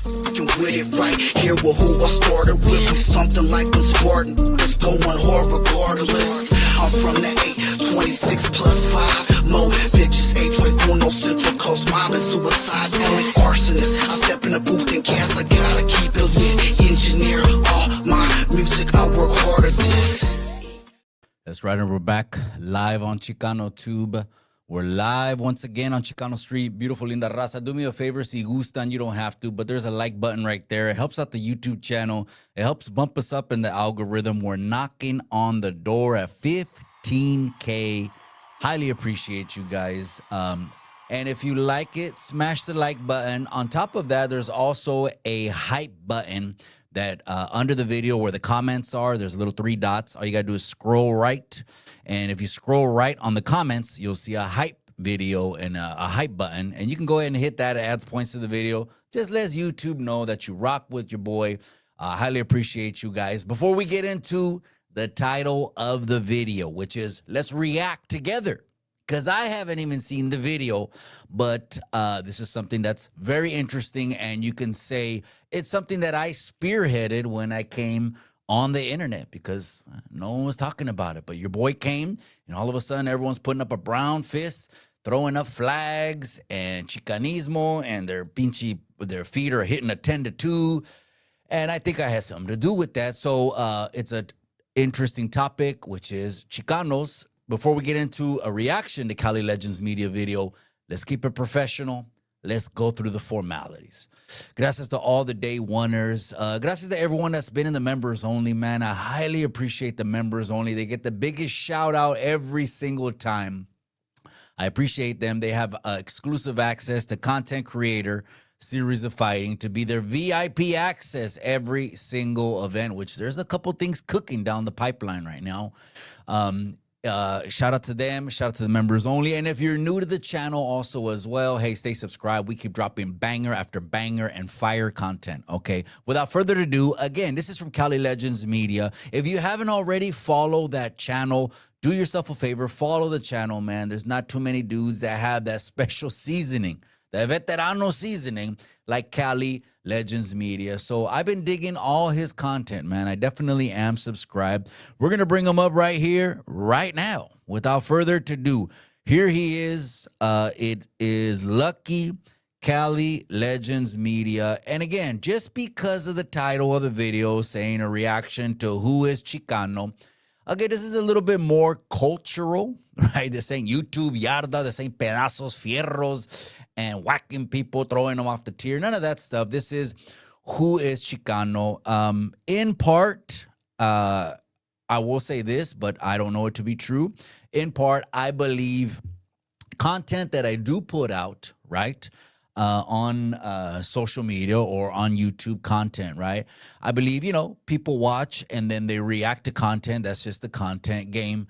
With it right here with who I started with, we something like a Spartan. It's going hard regardless. I'm from the 826 plus 5. Mo bitches, H1 Central Coast, mobbing suicide, always arsonists. I step in the booth and cast, I gotta keep it lit. Engineer all my music, I work hard at this. That's right, and we're back live on Chicano Tube. We're live once again on Chicano Street. Beautiful linda raza. Do me a favor, si gustan, you don't have to, but there's a like button right there. It helps out the YouTube channel. It helps bump us up in the algorithm. We're knocking on the door at 15K. Highly appreciate you guys. And if you like it, smash the like button. On top of that, there's also a hype button that under the video where the comments are, there's little 3 dots. All you gotta do is scroll right. And if you scroll right on the comments, you'll see a hype video and a hype button. And you can go ahead and hit that. It adds points to the video. Just lets YouTube know that you rock with your boy. Highly appreciate you guys. Before we get into the title of the video, which is Let's React Together, because I haven't even seen the video, but this is something that's very interesting, and you can say it's something that I spearheaded when I came on the internet because no one was talking about it. But your boy came, and all of a sudden everyone's putting up a brown fist, throwing up flags and Chicanismo, and their feet are hitting a 10-2. And I think I had something to do with that. So it's an interesting topic, which is Chicanos. Before we get into a reaction to Cali Legends Media video, let's keep it professional. Let's go through the formalities. Gracias to all the day oneers. Gracias to everyone that's been in the members only, man. I highly appreciate the members only. They get the biggest shout out every single time. I appreciate them. They have exclusive access to content creator series of fighting, to be their VIP access every single event, which there's a couple things cooking down the pipeline right now. Shout out to them. Shout out to the members only. And if you're new to the channel also as well, hey, stay subscribed. We keep dropping banger after banger and fire content, okay? Without further ado, again, this is from Cali Legends Media. If you haven't already, follow that channel. Do yourself a favor. Follow the channel, man. There's not too many dudes that have that special seasoning, that veterano seasoning, like Cali Legends Media. So I've been digging all his content, man. I definitely am subscribed. We're going to bring him up right here, right now. Without further ado, here he is. It is Lucky Cali Legends Media. And again, just because of the title of the video saying a reaction to who is Chicano, okay, this is a little bit more cultural, right? This ain't YouTube yarda, this ain't pedazos, fierros, and whacking people, throwing them off the tier. None of that stuff. This is who is Chicano. In part, I will say this, but I don't know it to be true. In part, I believe content that I do put out, right, on social media or on YouTube content, right? I believe, you know, people watch and then they react to content. That's just the content game,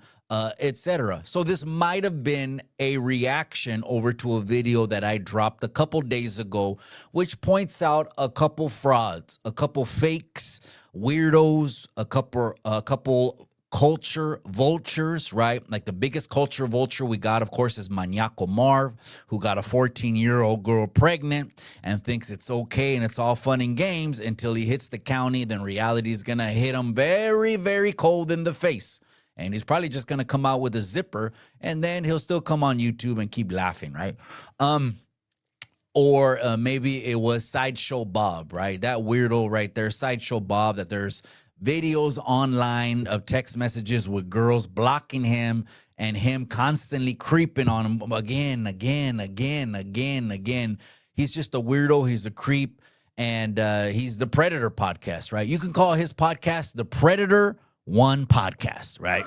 etc. So this might have been a reaction over to a video that I dropped a couple days ago, which points out a couple frauds, a couple fakes, weirdos, a couple culture vultures, right? Like the biggest culture vulture we got, of course, is Maniaco Marv, who got a 14-year-old girl pregnant and thinks it's okay and it's all fun and games until he hits the county. Then reality is going to hit him very, very cold in the face. And he's probably just going to come out with a zipper, and then he'll still come on YouTube and keep laughing, right? Or maybe it was Sideshow Bob, right? That weirdo right there, Sideshow Bob, that there's videos online of text messages with girls blocking him and him constantly creeping on him again. He's just a weirdo. He's a creep. And he's the Predator podcast, right? You can call his podcast the Predator One Podcast, right?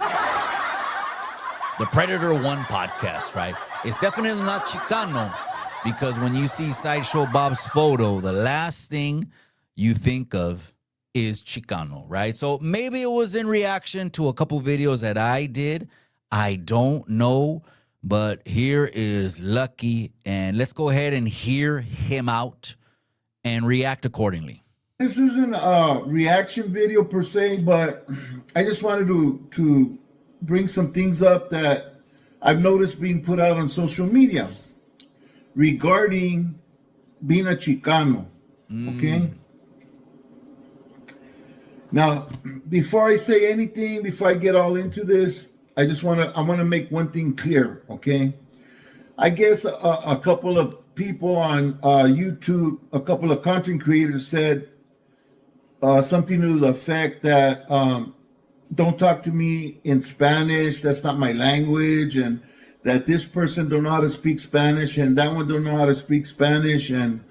The Predator One Podcast, right? It's definitely not Chicano, because when you see Sideshow Bob's photo, the last thing you think of is Chicano, right? So maybe it was in reaction to a couple videos that I did. I don't know, but here is Lucky, and let's go ahead and hear him out and react accordingly. This isn't a reaction video per se, but I just wanted to bring some things up that I've noticed being put out on social media regarding being a Chicano. Okay. Now, before I say anything, before I get all into this, I want to make one thing clear. Okay. I guess a couple of people on YouTube, a couple of content creators said something to the effect that don't talk to me in Spanish. That's not my language, and that this person don't know how to speak Spanish, and that one don't know how to speak Spanish, and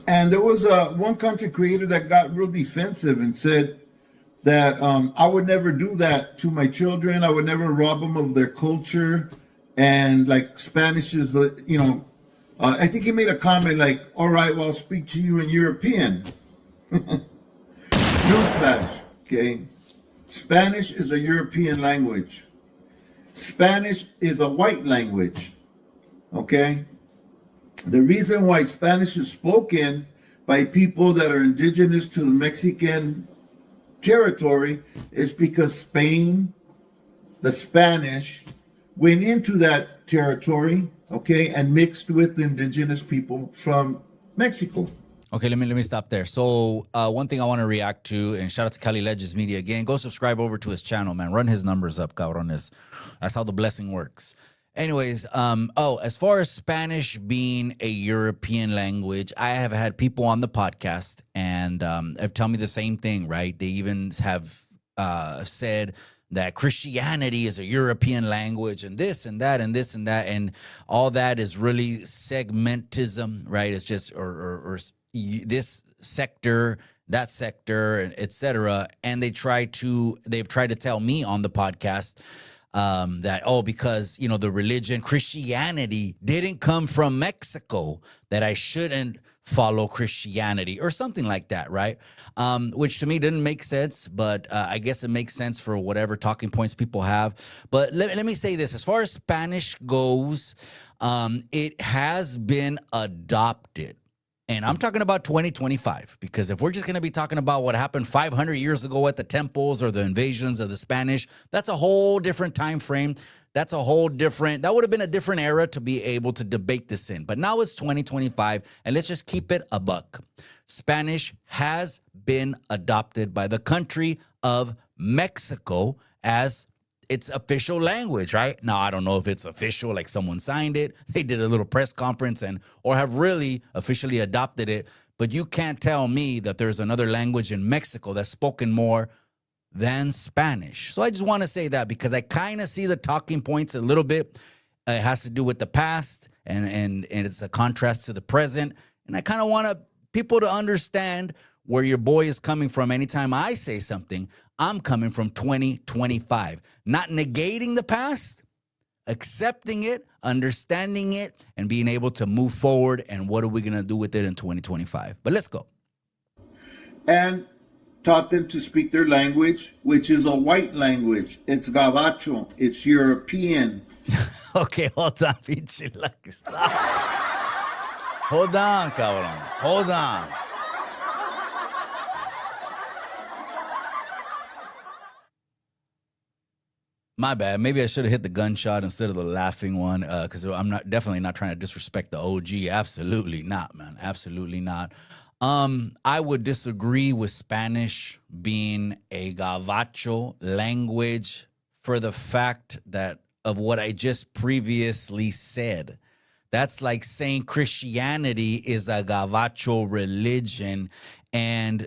there was one content creator that got real defensive and said that I would never do that to my children. I would never rob them of their culture, and like Spanish is, I think he made a comment like, "All right, well, I'll speak to you in European." Newsflash, okay? Spanish is a European language. Spanish is a white language, okay? The reason why Spanish is spoken by people that are indigenous to the Mexican territory is because Spain, the Spanish, went into that territory, okay, and mixed with the indigenous people from Mexico. Okay, let me stop there. So one thing I want to react to, and shout out to Cali Legends Media again. Go subscribe over to his channel, man. Run his numbers up, cabrones. That's how the blessing works. Anyways, as far as Spanish being a European language, I have had people on the podcast and have told me the same thing, right? They even have said that Christianity is a European language and this and that and this and that. And all that is really segmentism, right? It's just, or this sector, that sector, etc. And they've tried to tell me on the podcast that, because, the religion, Christianity didn't come from Mexico, that I shouldn't follow Christianity or something like that, right? Which to me didn't make sense, but I guess it makes sense for whatever talking points people have. But let me say this, as far as Spanish goes, it has been adopted. And I'm talking about 2025, because if we're just going to be talking about what happened 500 years ago at the temples or the invasions of the Spanish, that's a whole different time frame. That would have been a different era to be able to debate this in. But now it's 2025, and let's just keep it a buck. Spanish has been adopted by the country of Mexico as its official language, right? Now, I don't know if it's official, like someone signed it, they did a little press conference or have really officially adopted it. But you can't tell me that there's another language in Mexico that's spoken more than Spanish. So I just want to say that because I kind of see the talking points a little bit. It has to do with the past and it's a contrast to the present. And I kind of want people to understand where your boy is coming from. Anytime I say something, I'm coming from 2025, not negating the past, accepting it, understanding it, and being able to move forward. And what are we going to do with it in 2025? But let's go. And taught them to speak their language, which is a white language. It's Gabacho. It's European. Okay, hold on, pinche lucky. Stop. Hold on, cabrón. Hold on. My bad. Maybe I should have hit the gunshot instead of the laughing one, because I'm definitely not trying to disrespect the OG. Absolutely not, man. Absolutely not. I would disagree with Spanish being a Gabacho language for the fact that of what I just previously said. That's like saying Christianity is a Gabacho religion, and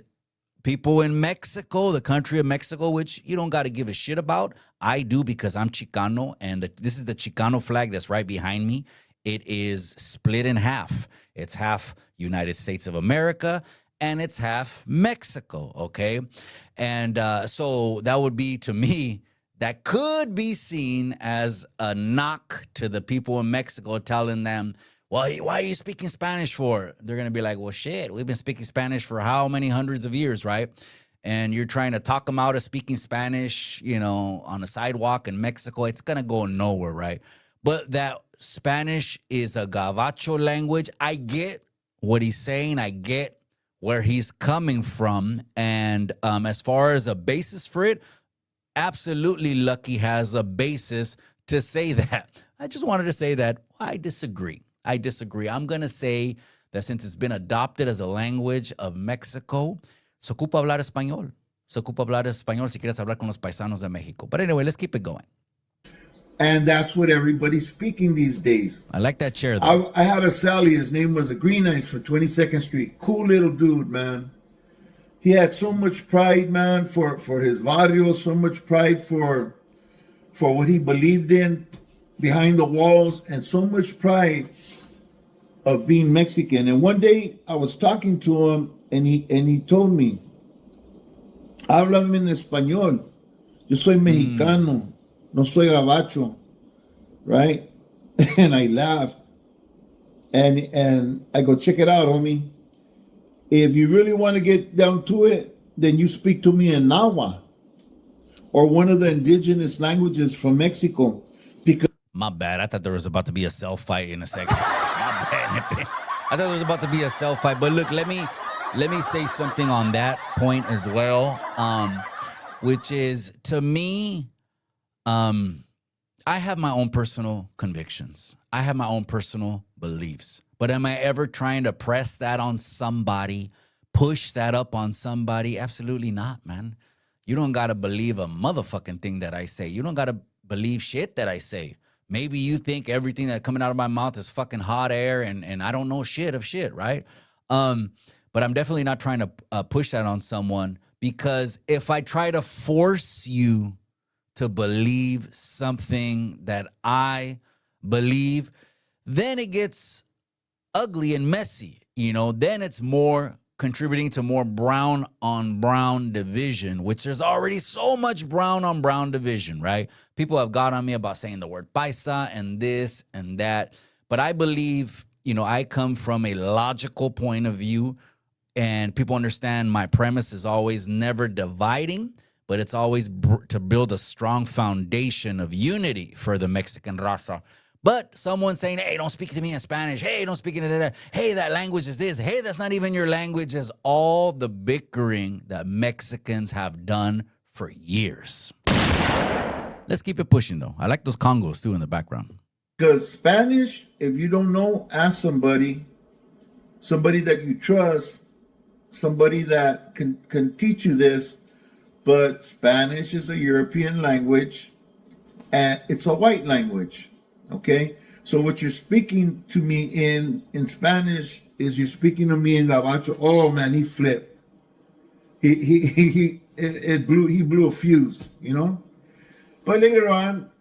people in Mexico, the country of Mexico, which you don't got to give a shit about. I do, because I'm Chicano, and this is the Chicano flag that's right behind me. It is split in half. It's half United States of America, and it's half Mexico, okay? And so that would be, to me, that could be seen as a knock to the people in Mexico, telling them, well, why are you speaking Spanish for? They're going to be like, well, shit, we've been speaking Spanish for how many hundreds of years, right? And you're trying to talk them out of speaking Spanish, on a sidewalk in Mexico. It's going to go nowhere, right? But that Spanish is a Gabacho language. I get what he's saying. I get where he's coming from. And as far as a basis for it, absolutely Lucky has a basis to say that. I just wanted to say that I disagree. I'm going to say that since it's been adopted as a language of Mexico, se ocupa hablar español. Se ocupa hablar español si quieres hablar con los paisanos de Mexico. But anyway, let's keep it going. And that's what everybody's speaking these days. I like that chair, though. I had a Sally. His name was a Green Eyes for 22nd Street. Cool little dude, man. He had so much pride, man, for his barrio, so much pride for what he believed in behind the walls, and so much pride of being Mexican. And one day I was talking to him, and he told me, háblame en español. Yo soy mexicano. No soy gabacho, right? And I laughed. And I go, check it out, homie. If you really want to get down to it, then you speak to me in Nahua or one of the indigenous languages from Mexico. Because My bad. I thought there was about to be a cell fight in a second. My bad. I thought there was about to be a cell fight. But look, let me say something on that point as well, which is, to me, I have my own personal convictions. I have my own personal beliefs. But am I ever trying to press that on somebody, push that up on somebody? Absolutely not, man. You don't got to believe a motherfucking thing that I say. You don't got to believe shit that I say. Maybe you think everything that's coming out of my mouth is fucking hot air and I don't know shit of shit, right? But I'm definitely not trying to push that on someone, because if I try to force you to believe something that I believe, then it gets ugly and messy. Then it's more contributing to more brown on brown division, which there's already so much brown on brown division, right? People have got on me about saying the word paisa and this and that. But I believe, I come from a logical point of view, and people understand my premise is always never dividing, but it's always to build a strong foundation of unity for the Mexican raza. But someone saying, hey, don't speak to me in Spanish. Hey, don't speak in that. Hey, that language is this. Hey, that's not even your language, is all the bickering that Mexicans have done for years. Let's keep it pushing, though. I like those congos, too, in the background. Because Spanish, if you don't know, ask somebody that you trust, somebody that can teach you this. But Spanish is a European language, and it's a white language, okay? So what you're speaking to me in Spanish is you're speaking to me in Gabacho. Oh, man, he flipped. He blew a fuse, But later on,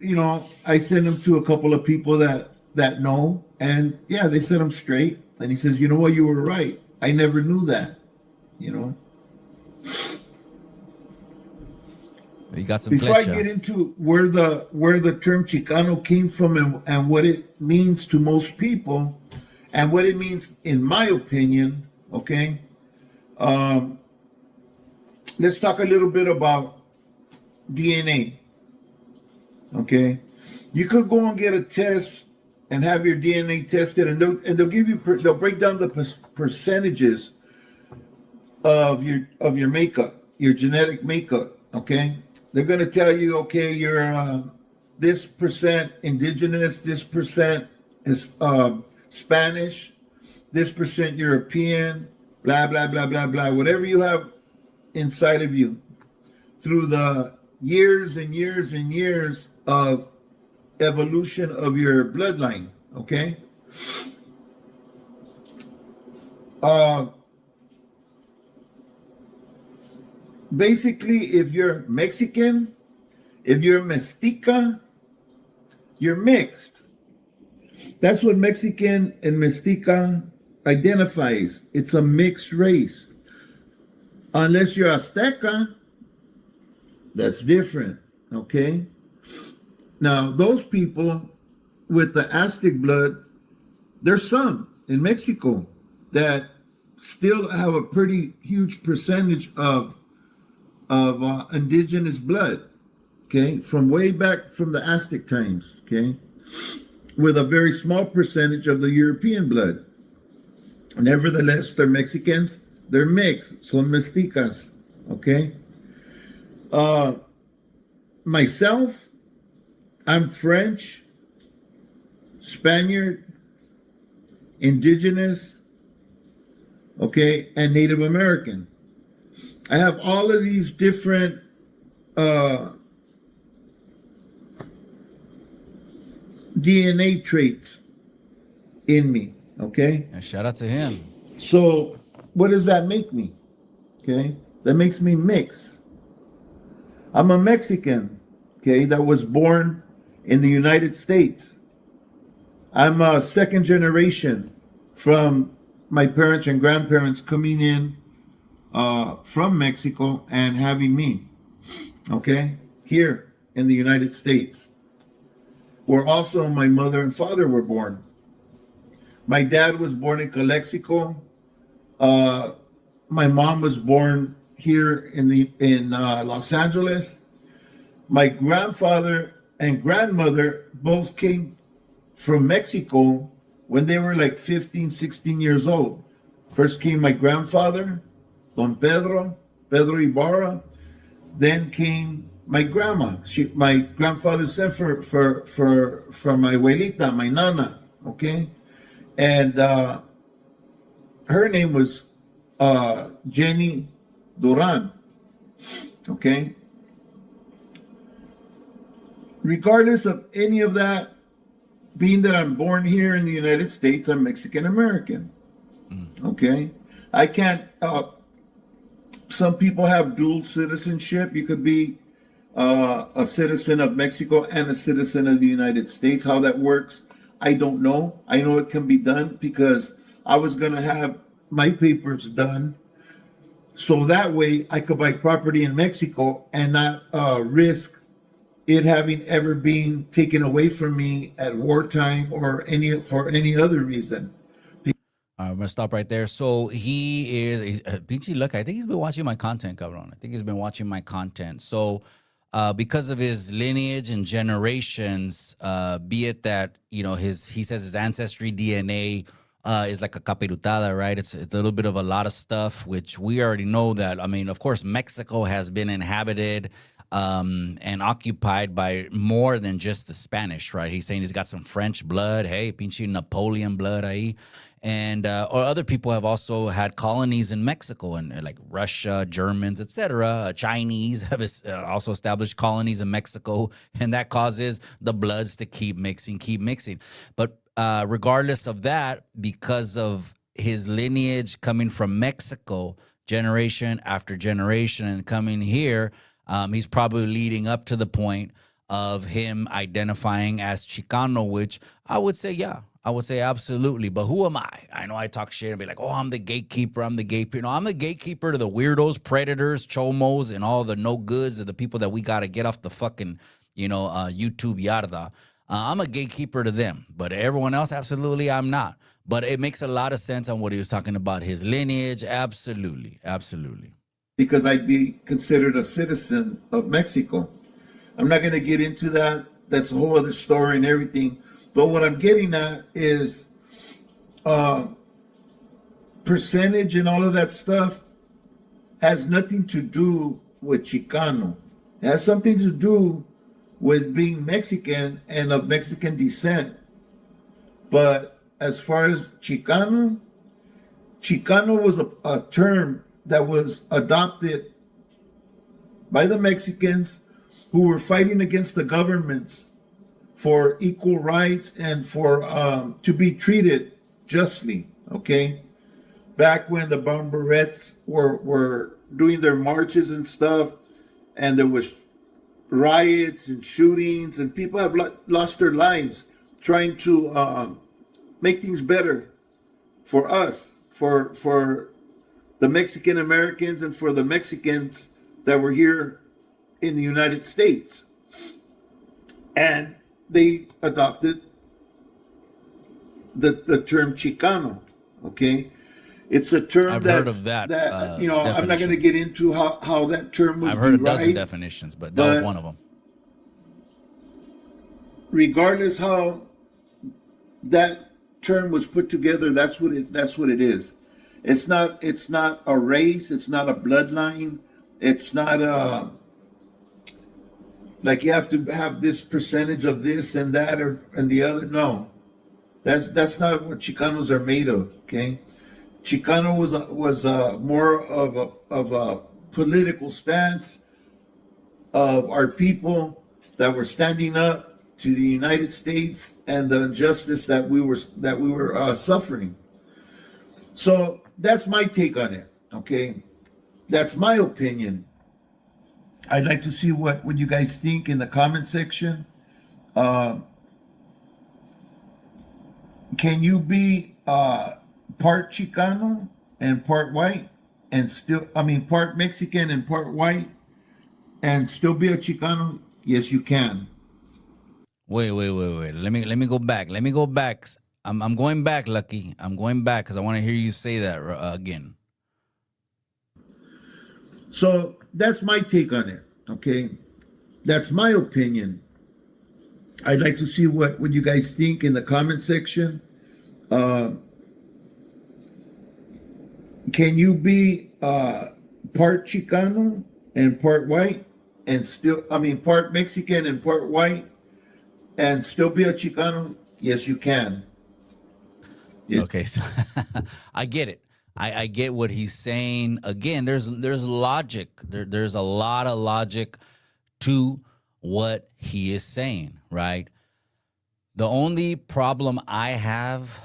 I sent him to a couple of people that know, and yeah, they set him straight. And he says, you know what, you were right. I never knew that, You got some Before flecha. I get into where the term Chicano came from and what it means to most people and what it means, in my opinion, okay? Let's talk a little bit about DNA, okay? You could go and get a test and have your DNA tested, and they'll give you, they'll break down the percentages of your makeup, your genetic makeup, okay? They're going to tell you, okay, you're this percent indigenous, this percent is Spanish, this percent European, blah, blah, blah, blah, blah. Whatever you have inside of you through the years and years and years of evolution of your bloodline, okay? Basically, if you're Mexican, if you're Mestiza, you're mixed. That's what Mexican and Mestiza identifies. It's a mixed race. Unless you're Azteca, that's different, okay? Now, those people with the Aztec blood, there's some in Mexico that still have a pretty huge percentage of indigenous blood, okay, from way back from the Aztec times, okay, with a very small percentage of the European blood. Nevertheless, they're Mexicans, they're mixed, son mestizas, okay. Myself, I'm French, Spaniard, indigenous, okay, and Native American. I have all of these different DNA traits in me, okay? And shout out to him. So what does that make me? Okay, that makes me mix. I'm a Mexican, okay, that was born in the United States. I'm a second generation from my parents and grandparents coming in from Mexico and having me, okay, here in the United States, where also my mother and father were born. My dad was born in Calexico. My mom was born here in Los Angeles. My grandfather and grandmother both came from Mexico when they were like 15, 16 years old. First came my grandfather, Don Pedro Ibarra. Then came my grandma. My grandfather sent for my abuelita, my nana, okay? And her name was Jenny Duran, okay? Regardless of any of that, being that I'm born here in the United States, I'm Mexican American, okay? I can't, some people have dual citizenship. You could be a citizen of Mexico and a citizen of the United States. How that works, I don't know. I know it can be done because I was going to have my papers done so that way I could buy property in Mexico and not risk it having ever been taken away from me at wartime or for any other reason. I'm gonna stop right there. So Pinchy, look, I think he's been watching my content, cabron. I think he's been watching my content. So because of his lineage and generations, be it that, he says his ancestry DNA is like a capirutada, right? It's a little bit of a lot of stuff, which we already know that. I mean, of course, Mexico has been inhabited and occupied by more than just the Spanish, right? He's saying he's got some French blood. Hey, pinche Napoleon blood ahí. And or other people have also had colonies in Mexico, and like Russia, Germans, etc. Chinese have also established colonies in Mexico, and that causes the bloods to keep mixing. But regardless of that, because of his lineage coming from Mexico, generation after generation, and coming here, he's probably leading up to the point of him identifying as Chicano, which I would say, yeah. I would say absolutely, but who am I? I know I talk shit and be like, oh, I'm the gatekeeper. I'm the gatekeeper to the weirdos, predators, chomos, and all the no goods of the people that we got to get off the fucking, YouTube yarda. I'm a gatekeeper to them, but everyone else, absolutely, I'm not. But it makes a lot of sense on what he was talking about, his lineage. Absolutely. Because I'd be considered a citizen of Mexico. I'm not going to get into that. That's a whole other story and everything. But what I'm getting at is percentage and all of that stuff has nothing to do with Chicano. It has something to do with being Mexican and of Mexican descent. But as far as Chicano was a term that was adopted by the Mexicans who were fighting against the governments for equal rights and for to be treated justly, okay? Back when the bomberettes were doing their marches and stuff, and there was riots and shootings, and people have lost their lives trying to make things better for us, for the Mexican Americans and for the Mexicans that were here in the United States. And they adopted the term Chicano, okay? It's a term I've heard of that I'm not going to get into how that term was I've heard a dozen derived, definitions, but that was one of them. Regardless how that term was put together, that's what it is. It's not a race, it's not a bloodline, it's not like you have to have this percentage of this and that and the other. No, that's not what Chicanos are made of. Okay, Chicano was more of a political stance of our people that were standing up to the United States and the injustice that we were suffering. So that's my take on it. Okay, that's my opinion. I'd like to see what you guys think in the comment section. Can you be part Chicano and part white and still, I mean, part Mexican and part white and still be a Chicano? Yes, you can. Wait. Let me go back. Let me go back. I'm going back, Lucky. I'm going back because I want to hear you say that again. So that's my take on it. Okay, that's my opinion. I'd like to see what you guys think in the comment section. Can you be part Chicano and part white and still, I mean, part Mexican and part white and still be a Chicano? Yes, you can. Yes. Okay, so I get it. I get what he's saying. Again, there's logic. There's a lot of logic to what he is saying, right? The only problem I have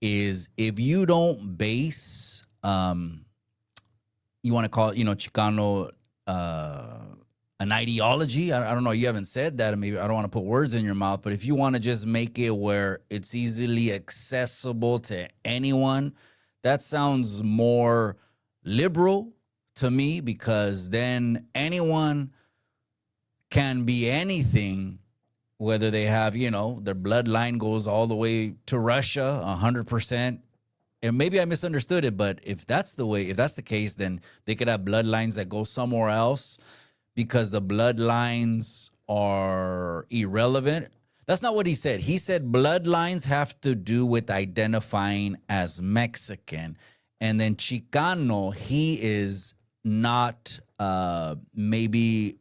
is if you don't base you want to call it, Chicano an ideology. I don't know. You haven't said that. Maybe I don't want to put words in your mouth, but if you want to just make it where it's easily accessible to anyone, that sounds more liberal to me, because then anyone can be anything, whether they have, their bloodline goes all the way to Russia, 100%. And maybe I misunderstood it, but if that's the case, then they could have bloodlines that go somewhere else because the bloodlines are irrelevant. That's not what he said. He said bloodlines have to do with identifying as Mexican. And then Chicano, he is not maybe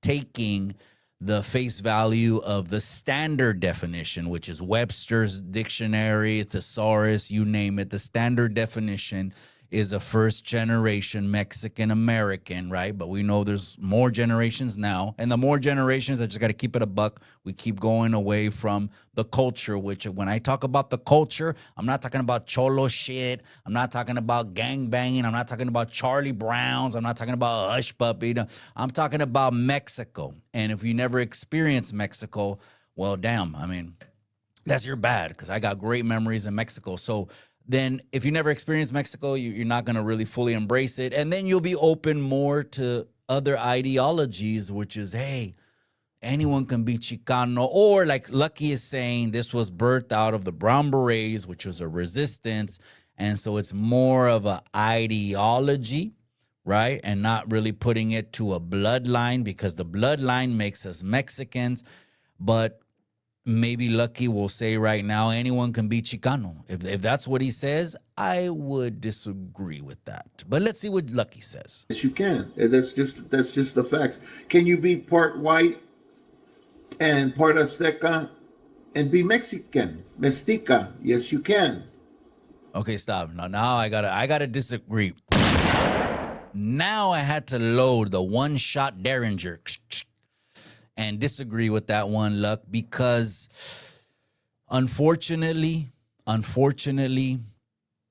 taking the face value of the standard definition, which is Webster's dictionary, thesaurus, you name it. The standard definition is a first-generation Mexican-American, right? But we know there's more generations now. And the more generations, I just got to keep it a buck. We keep going away from the culture, which when I talk about the culture, I'm not talking about cholo shit. I'm not talking about gangbanging. I'm not talking about Charlie Browns. I'm not talking about Hush Puppy. I'm talking about Mexico. And if you never experienced Mexico, well, damn, I mean, that's your bad, because I got great memories in Mexico. So then if you never experienced Mexico, you're not going to really fully embrace it. And then you'll be open more to other ideologies, which is, hey, anyone can be Chicano. Or like Lucky is saying, this was birthed out of the Brown Berets, which was a resistance. And so it's more of an ideology, right? And not really putting it to a bloodline, because the bloodline makes us Mexicans. But maybe Lucky will say right now, anyone can be Chicano. If that's what he says, I would disagree with that. But let's see what Lucky says. Yes, you can. That's just the facts. Can you be part white and part Azteca and be Mexican? Mestiza. Yes, you can. Okay, stop. Now I gotta disagree. Now I had to load the one-shot Derringer and disagree with that one, Luck, because unfortunately,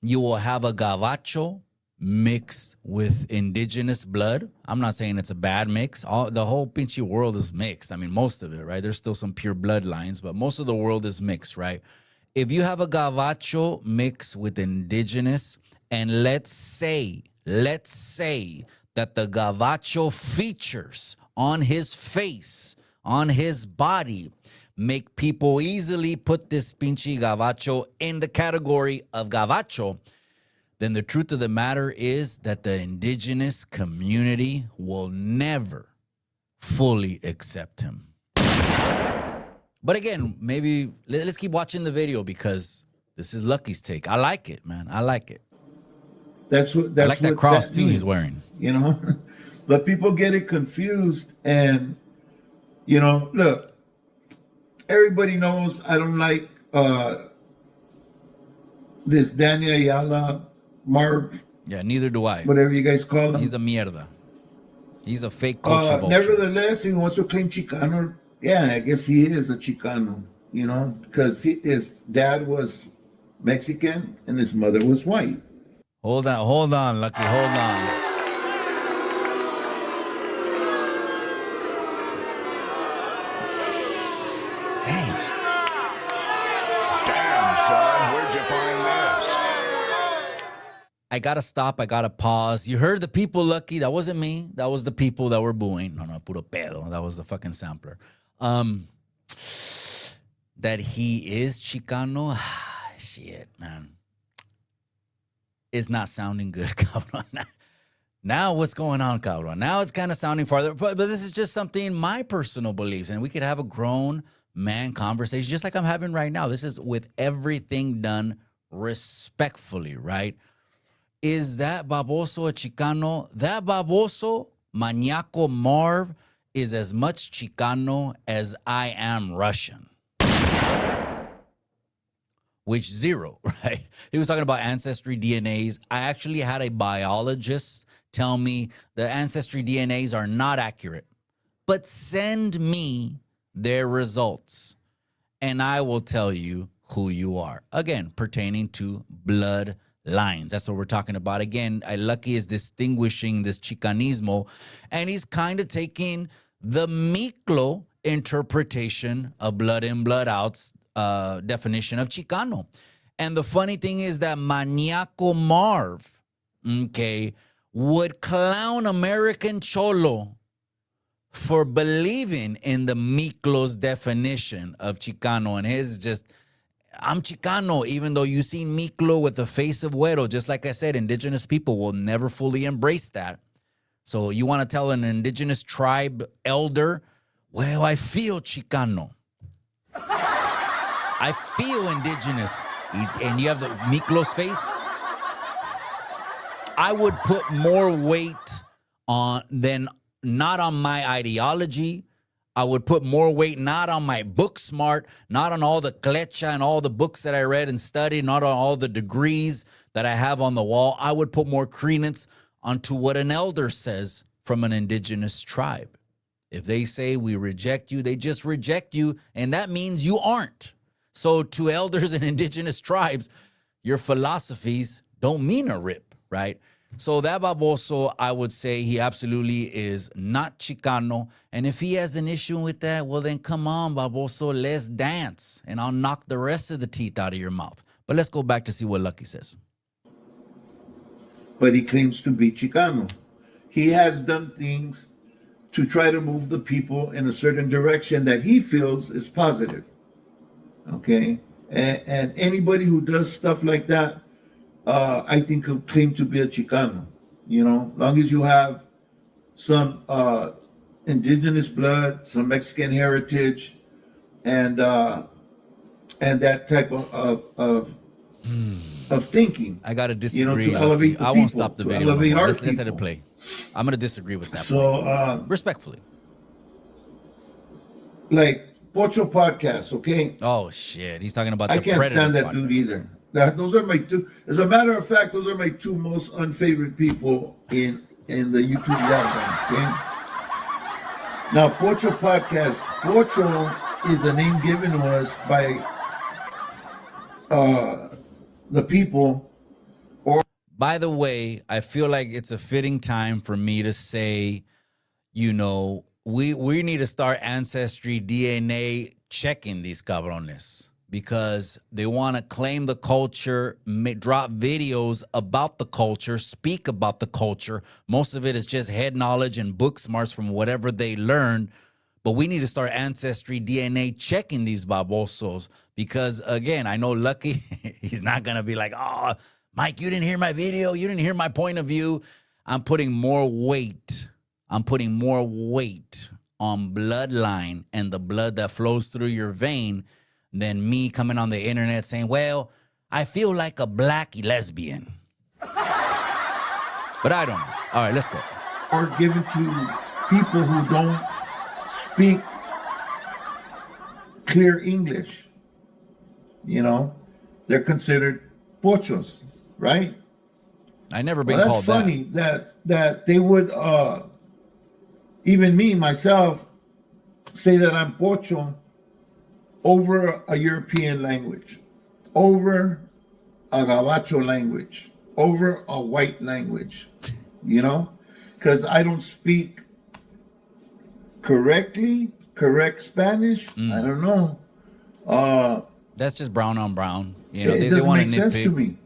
you will have a gabacho mixed with indigenous blood. I'm not saying it's a bad mix. The whole pinchy world is mixed. I mean, most of it, right? There's still some pure bloodlines, but most of the world is mixed, right? If you have a gabacho mixed with indigenous, and let's say that the gabacho features on his face, on his body, make people easily put this pinche gabacho in the category of gabacho, then the truth of the matter is that the indigenous community will never fully accept him. But again, maybe let's keep watching the video, because this is Lucky's take. I like it, man. I like it. That's I like that cross too he's wearing. But people get it confused, and look, everybody knows I don't like this Daniel Ayala, Marv, Yeah, neither do I. whatever you guys call him. He's a mierda. He's a fake culture vulture. Nevertheless, he wants to claim Chicano. Yeah, I guess he is a Chicano, you know, because his dad was Mexican and his mother was white. Hold on, Lucky, hold on. Dang. Damn, son, where'd you find this? I gotta stop. I gotta pause. You heard the people, Lucky. That wasn't me. That was the people that were booing. No, puro pedo. That was the fucking sampler. That he is Chicano. Shit, man. It's not sounding good, cabrón. Now what's going on, cabrón? Now it's kind of sounding farther. But this is just something, my personal beliefs. And we could have a grown man conversation just like I'm having right now. This is with everything done respectfully, right? Is that baboso a Chicano? That baboso, Maniaco Marv, is as much Chicano as I am Russian. Which zero, right? He was talking about ancestry DNAs. I actually had a biologist tell me the ancestry DNAs are not accurate, but send me their results and I will tell you who you are. Again, pertaining to blood lines. That's what we're talking about. Again, Lucky is distinguishing this Chicanismo, and he's kind of taking the Miklo interpretation of blood in, blood out's definition of Chicano. And the funny thing is that Maniaco Marv, okay, would clown American Cholo for believing in the Miklo's definition of Chicano. And his just, I'm Chicano, even though you see Miklo with the face of güero. Just like I said, indigenous people will never fully embrace that. So you want to tell an indigenous tribe elder, well, I feel Chicano. I feel indigenous. And you have the Miklo's face. I would put more weight on than not on my ideology. I would put more weight not on my book smart, not on all the clecha and all the books that I read and studied, not on all the degrees that I have on the wall. I would put more credence onto what an elder says from an indigenous tribe. If they say we reject you, they just reject you, and that means you aren't. So to elders and indigenous tribes, your philosophies don't mean a rip, right? So that baboso, I would say he absolutely is not Chicano. And if he has an issue with that, well, then come on, baboso, let's dance. And I'll knock the rest of the teeth out of your mouth. But let's go back to see what Lucky says. But he claims to be Chicano. He has done things to try to move the people in a certain direction that he feels is positive. Okay? And anybody who does stuff like that, I think he'll claim to be a Chicano. You know, long as you have some indigenous blood, some Mexican heritage, and that type of thinking. I gotta disagree. You know, to elevate the I people, won't stop the to video. elevate our Let's let it people. play. I'm gonna disagree with that. So, respectfully. like Pocho podcast, okay? Oh shit, he's talking about. I the can't Predator stand that podcast. dude either. Those are my two. As a matter of fact, those are my two most unfavorite people in the YouTube yacht. Okay. Now, Pocho podcast. Pocho is a name given to us by the people. By the way, I feel like it's a fitting time for me to say, you know, we need to start ancestry DNA checking these cabrones because they want to claim the culture, drop videos about the culture, speak about the culture. Most of it is just head knowledge and book smarts from whatever they learned. But we need to start ancestry DNA checking these babosos because, again, I know Lucky, he's not going to be like, oh, Mike, you didn't hear my video. You didn't hear my point of view. I'm putting more weight on bloodline and the blood that flows through your vein than me coming on the internet saying, well, I feel like a black lesbian. But I don't know. All right, let's go. Are given to people who don't speak clear English. You know, they're considered pochos, right? I never been Well, that's called funny that they would even me myself say that I'm pocho over a European language, over a Gabacho language, over a white language, you know, because I don't speak correct Spanish. I don't know. That's just brown on brown. You know, It they doesn't want to make sense to nitpick. me.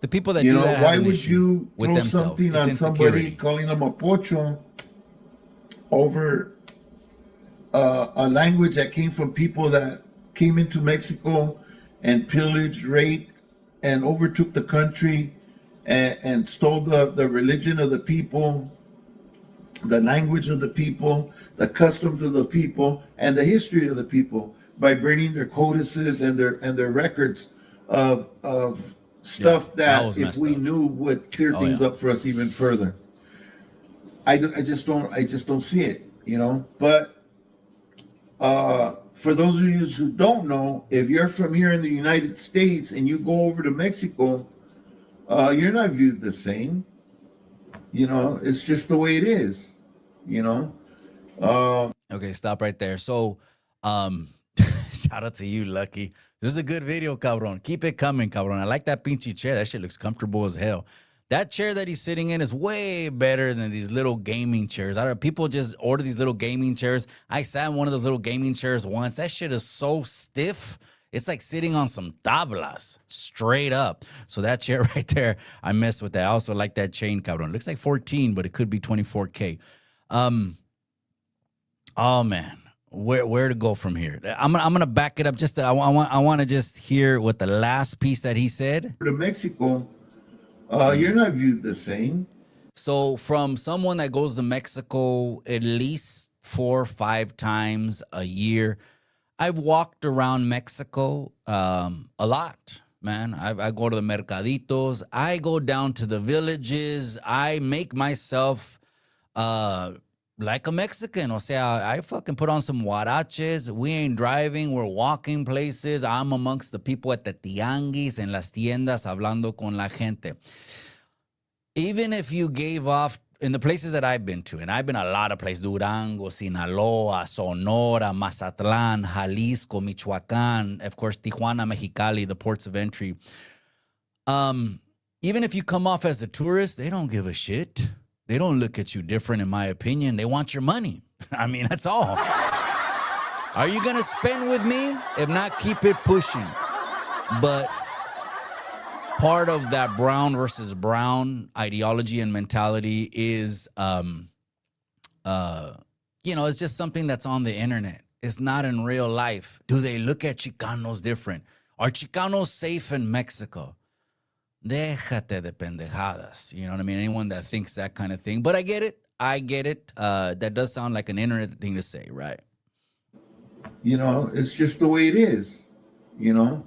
The people that You do know, that have why an would issue you with throw themselves. something It's on somebody insecurity. calling them a pocho over a language that came from people that came into Mexico and pillaged, raped, and overtook the country and stole the religion of the people, the language of the people, the customs of the people, and the history of the people by burning their codices and their records of stuff that was that if messed we up. knew would clear things yeah. up for us even further. I just don't see it, you know. But for those of you who don't know, if you're from here in the United States and you go over to Mexico, you're not viewed the same. You know, it's just the way it is. You know, Okay, stop right there. So, shout out to you, Lucky. This is a good video, cabron. Keep it coming, cabron. I like that pinchy chair. That shit looks comfortable as hell. That chair that he's sitting in is way better than these little gaming chairs. I don't know, people just order these little gaming chairs. I sat in one of those little gaming chairs once. That shit is so stiff. It's like sitting on some tablas, straight up. So that chair right there, I messed with that. I also like that chain, cabron. It looks like 14, but it could be 24K. Oh man, where to go from here? I'm gonna back it up. Just I want to just hear what the last piece that he said. to Mexico, you're not viewed the same. So from someone that goes to Mexico at least 4 or 5 times a year, I've walked around Mexico a lot, man. I go to the mercaditos. I go down to the villages. I make myself like a Mexican. O sea, I fucking put on some huaraches. We ain't driving. We're walking places. I'm amongst the people at the tianguis and las tiendas hablando con la gente. Even if you gave off in the places that I've been to, and I've been a lot of places, Durango, Sinaloa, Sonora, Mazatlan, Jalisco, Michoacan, of course, Tijuana, Mexicali, the ports of entry. Even if you come off as a tourist, they don't give a shit. They don't look at you different, in my opinion. They want your money. I mean, that's all. Are you going to spend with me? If not, keep it pushing. But part of that brown versus brown ideology and mentality is, it's just something that's on the internet. It's not in real life. Do they look at Chicanos different? Are Chicanos safe in Mexico? Déjate de pendejadas. You know what I mean? Anyone that thinks that kind of thing. But I get it. That does sound like an internet thing to say, right? You know, it's just the way it is. You know.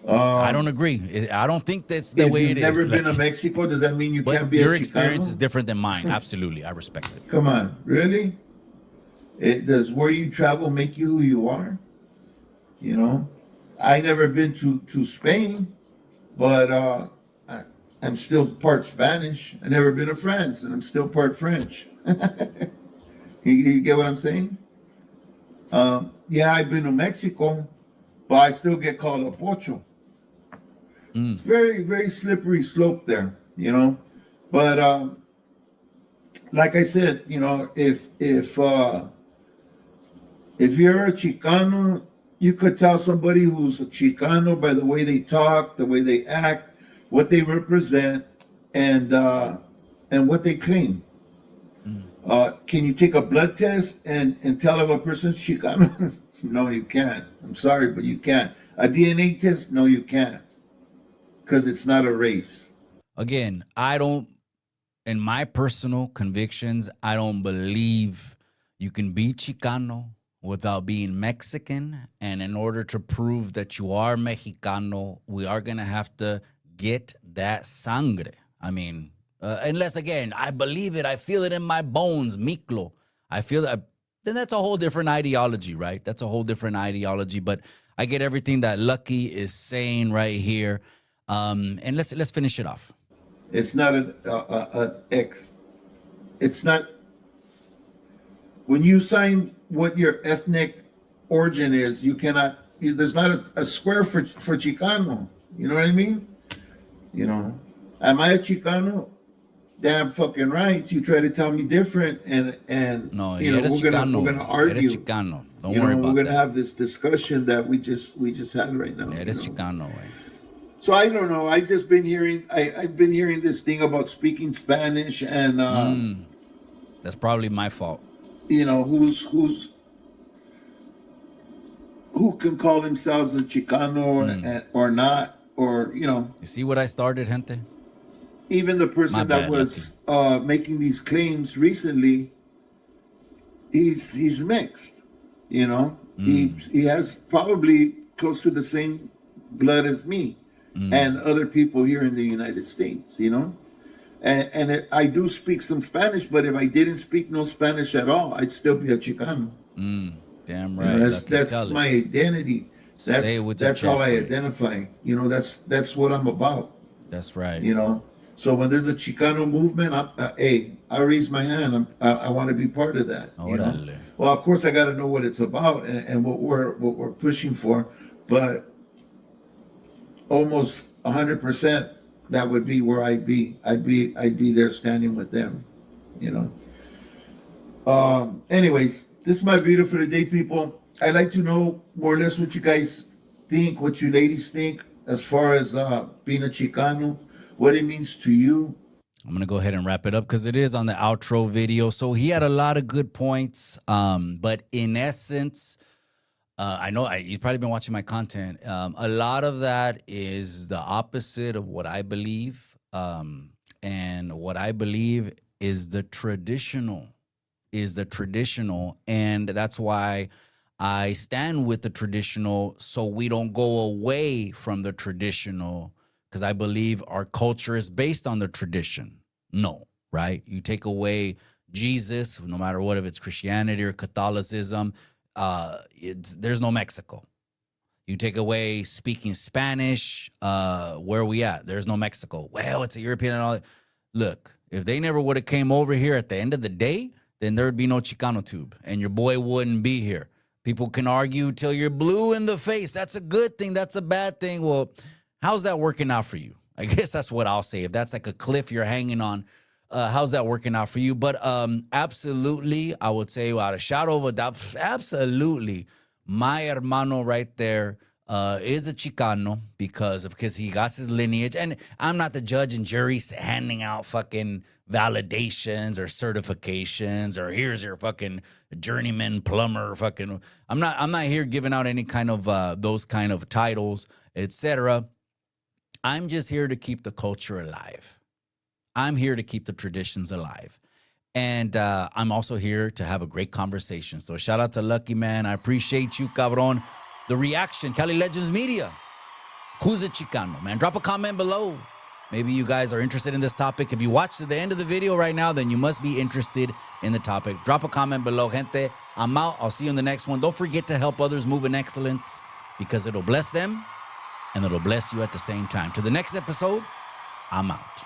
I don't agree. I don't think that's the way it is. If you've never been to Mexico, does that mean you can't be a Chicano? Your experience is different than mine. Absolutely. I respect it. Come on, really? Does where you travel make you who you are? You know, I never been to Spain, but I'm still part Spanish. I never been to France, and I'm still part French. You get what I'm saying? Yeah, I've been to Mexico, but I still get called a pocho. It's very, very slippery slope there, you know. But like I said, you know, if you're a Chicano, you could tell somebody who's a Chicano by the way they talk, the way they act, what they represent, and what they claim. Can you take a blood test and tell if a person's Chicano? No, you can't. I'm sorry, but you can't. A DNA test? No, you can't. Because it's not a race. Again, in my personal convictions, I don't believe you can be Chicano without being Mexican. And in order to prove that you are Mexicano, we are going to have to get that sangre. I mean, unless, again, I believe it, I feel it in my bones, Miklo. I feel that, then that's a whole different ideology, right? That's a whole different ideology. But I get everything that Lucky is saying right here. And let's finish it off. It's not it's not, when you sign what your ethnic origin is, you cannot, there's not a square for Chicano. You know what I mean? You know, am I a Chicano? Damn fucking right. You try to tell me different, and No, you know, we're gonna argue. Eres Chicano. Don't You worry know, about we're that. gonna have this discussion that we just had right now. Eres you know? Chicano, güey. So I don't know. I've been hearing this thing about speaking Spanish, and That's probably my fault. you know, who can call themselves a Chicano or not, or you know, You see what I started, gente? even the person My that bad, was making these claims recently, he's mixed. You know, he has probably close to the same blood as me and other people here in the United States. You know, and I do speak some Spanish, but if I didn't speak no Spanish at all, I'd still be a Chicano. Damn You right. know, Lucky that's tell it. my identity. Say it with your That's how chest, I güey. identify. You know, that's what I'm about. That's right. You know, so when there's a Chicano movement, I raise my hand. I want to be part of that. You know? Órale. Well, of course, I got to know what it's about and what we're pushing for, but almost 100%, that would be where I'd be. I'd be there standing with them. You know. Anyways, this is my video for the day, people. I'd like to know more or less what you guys think, what you ladies think, as far as being a Chicano, what it means to you. I'm going to go ahead and wrap it up because it is on the outro video. So he had a lot of good points. But in essence, I know you've probably been watching my content. A lot of that is the opposite of what I believe. And what I believe is the traditional. And that's why I stand with the traditional, so we don't go away from the traditional, because I believe our culture is based on the tradition. No, right? You take away Jesus, no matter what, if it's Christianity or Catholicism, there's no Mexico. You take away speaking Spanish, where are we at? There's no Mexico. Well, it's a European and all that. Look, if they never would have came over here at the end of the day, then there would be no Chicano tube, and your boy wouldn't be here. People can argue till you're blue in the face. That's a good thing. That's a bad thing. Well, how's that working out for you? I guess that's what I'll say. If that's like a cliff you're hanging on, how's that working out for you? But absolutely, I would say without a shadow of a doubt, absolutely, my hermano right there is a Chicano because he got his lineage. And I'm not the judge and jury handing out fucking validations or certifications or here's your fucking journeyman plumber fucking. I'm not here giving out any kind of those kind of titles, etc. I'm just here to keep the culture alive. I'm here to keep the traditions alive. And I'm also here to have a great conversation. So shout out to Lucky, man. I appreciate you, cabron. The reaction, Cali Legends Media. Who's a Chicano, man? Drop a comment below. Maybe you guys are interested in this topic. If you watched to the end of the video right now, then you must be interested in the topic. Drop a comment below, gente. I'm out. I'll see you in the next one. Don't forget to help others move in excellence because it'll bless them and it'll bless you at the same time. To the next episode, I'm out.